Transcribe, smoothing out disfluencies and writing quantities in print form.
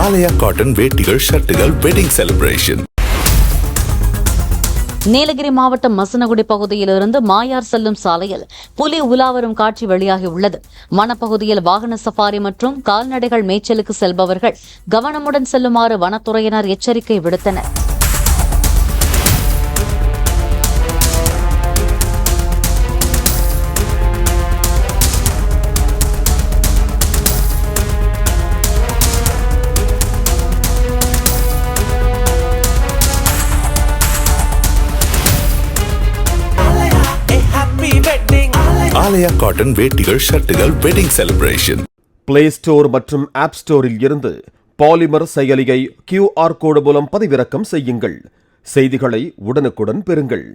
ஆலயா cotton வேட்டிகள் ஷர்ட்டுகள் wedding celebration. Nilgiri மாவட்டம் மசனகுடி பகுதியிலிருந்து மாயார் செல்லும் சாலையில் புலி உலா வரும் காட்சி வெளியாகியுள்ளது. வனப்பகுதியில் வாகன சஃபாரி மற்றும் கால்நடைகள் மேய்ச்சலுக்கு செல்பவர்கள் கவனமுடன் செல்லுமாறு வனத்துறையினர் எச்சரிக்கை விடுத்தனர். ஆலயா காட்டன் வேட்டிகள் ஷர்ட்டுகள் வெட்டிங் செலிப்ரேஷன். பிளே ஸ்டோர் மற்றும் ஆப் ஸ்டோரில் இருந்து பாலிமர் செயலியை QR கோடு மூலம் பதிவிறக்கம் செய்யுங்கள். செய்திகளை உடனுக்குடன் பெறுங்கள்.